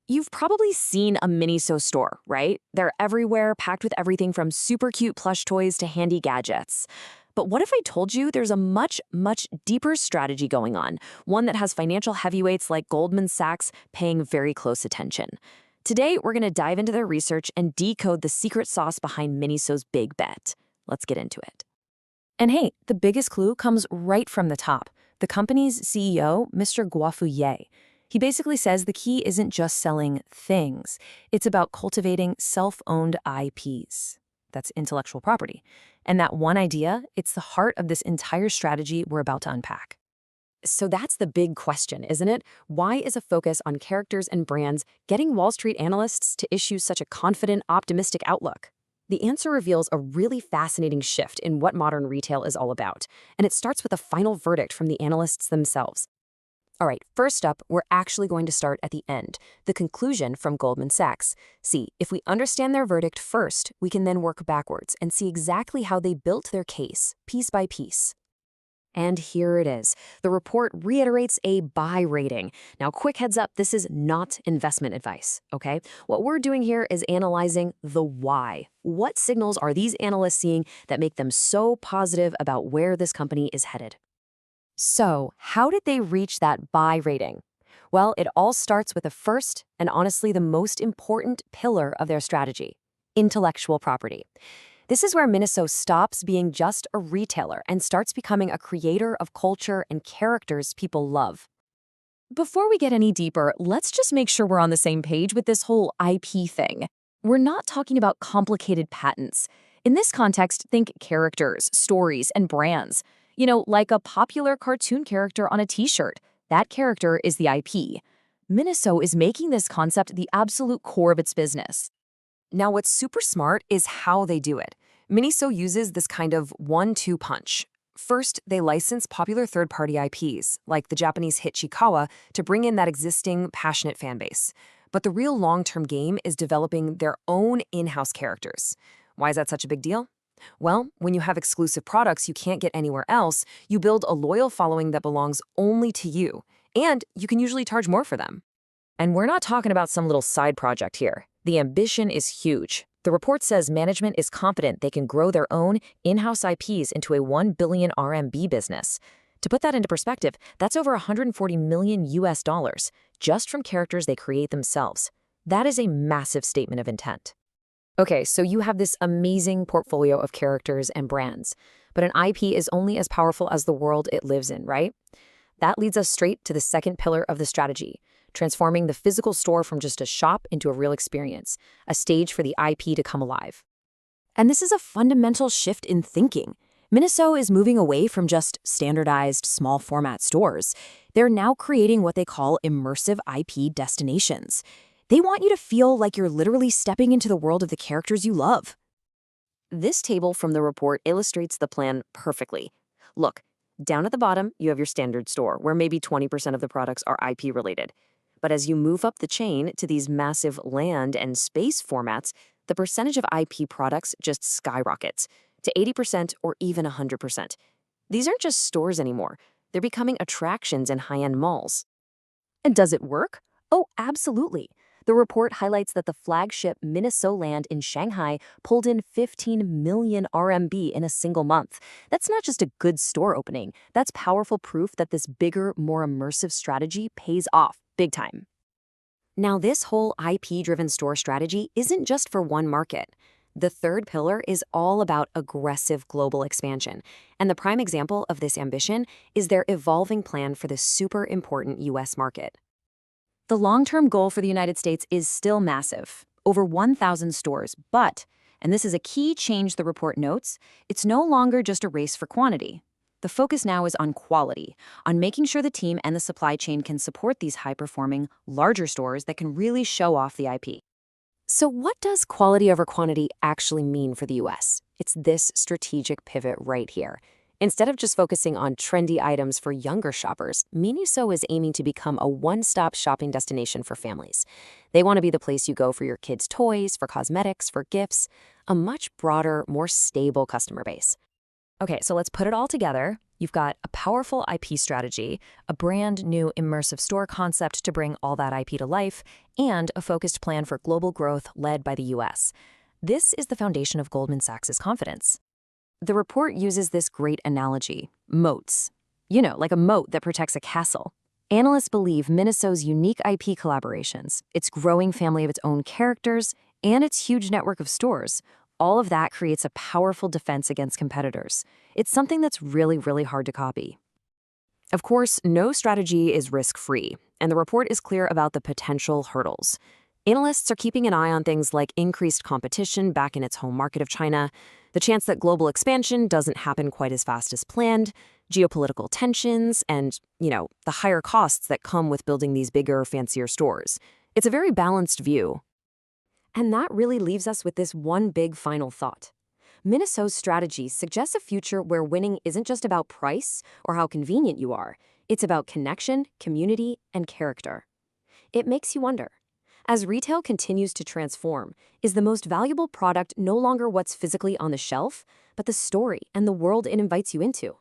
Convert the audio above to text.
You've probably seen a Miniso store, right? They're everywhere, packed with everything from super cute plush toys to handy gadgets. But what if I told you there's a much, much deeper strategy going on, one that has financial heavyweights like Goldman Sachs paying very close attention? Today, we're going to dive into their research and decode the secret sauce behind Miniso's big bet. Let's get into it. And hey, the biggest clue comes right from the top. The company's CEO, Mr. Guofu. He basically says the key isn't just selling things. It's about cultivating self-owned IPs. That's intellectual property. And that one idea, it's the heart of this entire strategy we're about to unpack. So that's the big question, isn't it? Why is a focus on characters and brands getting Wall Street analysts to issue such a confident, optimistic outlook? The answer reveals a really fascinating shift in what modern retail is all about, and it starts with a final verdict from the analysts themselves. All right, first up, we're actually going to start at the end, the conclusion from Goldman Sachs. See, if we understand their verdict first, we can then work backwards and see exactly how they built their case, piece by piece. And here it is. The report reiterates a buy rating. Now, quick heads up, this is not investment advice, okay? What we're doing here is analyzing the why. What signals are these analysts seeing that make them so positive about where this company is headed? So, how did they reach that buy rating? Well, it all starts with the first and honestly the most important pillar of their strategy, intellectual property. This is where Miniso stops being just a retailer and starts becoming a creator of culture and characters people love. Before we get any deeper, let's just make sure we're on the same page with this whole IP thing. We're not talking about complicated patents. In this context, think characters, stories, and brands. Like a popular cartoon character on a t-shirt. That character is the IP. Miniso is making this concept the absolute core of its business. Now, what's super smart is how they do it. Miniso uses this kind of 1-2 punch. First, they license popular third-party IPs, like the Japanese hit Chikawa, to bring in that existing passionate fan base. But the real long-term game is developing their own in-house characters. Why is that such a big deal? Well, when you have exclusive products you can't get anywhere else, you build a loyal following that belongs only to you, and you can usually charge more for them. And we're not talking about some little side project here. The ambition is huge. The report says management is confident they can grow their own in-house IPs into a 1 billion RMB business. To put that into perspective, that's over 140 million US dollars, just from characters they create themselves. That is a massive statement of intent. Okay, so you have this amazing portfolio of characters and brands, but an IP is only as powerful as the world it lives in, right? That leads us straight to the second pillar of the strategy, transforming the physical store from just a shop into a real experience, a stage for the IP to come alive. And this is a fundamental shift in thinking. Miniso is moving away from just standardized small format stores. They're now creating what they call immersive IP destinations. They want you to feel like you're literally stepping into the world of the characters you love. This table from the report illustrates the plan perfectly. Look, down at the bottom, you have your standard store, where maybe 20% of the products are IP related. But as you move up the chain to these massive land and space formats, the percentage of IP products just skyrockets to 80% or even 100%. These aren't just stores anymore. They're becoming attractions in high-end malls. And does it work? Oh, absolutely. The report highlights that the flagship Miniso Land in Shanghai pulled in 15 million RMB in a single month. That's not just a good store opening. That's powerful proof that this bigger, more immersive strategy pays off big time. Now, this whole IP-driven store strategy isn't just for one market. The third pillar is all about aggressive global expansion. And the prime example of this ambition is their evolving plan for the super important US market. The long-term goal for the United States is still massive, over 1,000 stores, but, and this is a key change the report notes, it's no longer just a race for quantity. The focus now is on quality, on making sure the team and the supply chain can support these high-performing, larger stores that can really show off the IP. So what does quality over quantity actually mean for the US? It's this strategic pivot right here. Instead of just focusing on trendy items for younger shoppers, Miniso is aiming to become a one-stop shopping destination for families. They want to be the place you go for your kids' toys, for cosmetics, for gifts, a much broader, more stable customer base. Okay, so let's put it all together. You've got a powerful IP strategy, a brand new immersive store concept to bring all that IP to life, and a focused plan for global growth led by the US. This is the foundation of Goldman Sachs' confidence. The report uses this great analogy, moats. You know, like a moat that protects a castle. Analysts believe Miniso's unique IP collaborations, its growing family of its own characters, and its huge network of stores, all of that creates a powerful defense against competitors. It's something that's really, really hard to copy. Of course, no strategy is risk-free, and the report is clear about the potential hurdles. Analysts are keeping an eye on things like increased competition back in its home market of China, the chance that global expansion doesn't happen quite as fast as planned, geopolitical tensions, and, the higher costs that come with building these bigger, fancier stores. It's a very balanced view. And that really leaves us with this one big final thought. Miniso's strategy suggests a future where winning isn't just about price or how convenient you are. It's about connection, community, and character. It makes you wonder, as retail continues to transform, is the most valuable product no longer what's physically on the shelf, but the story and the world it invites you into?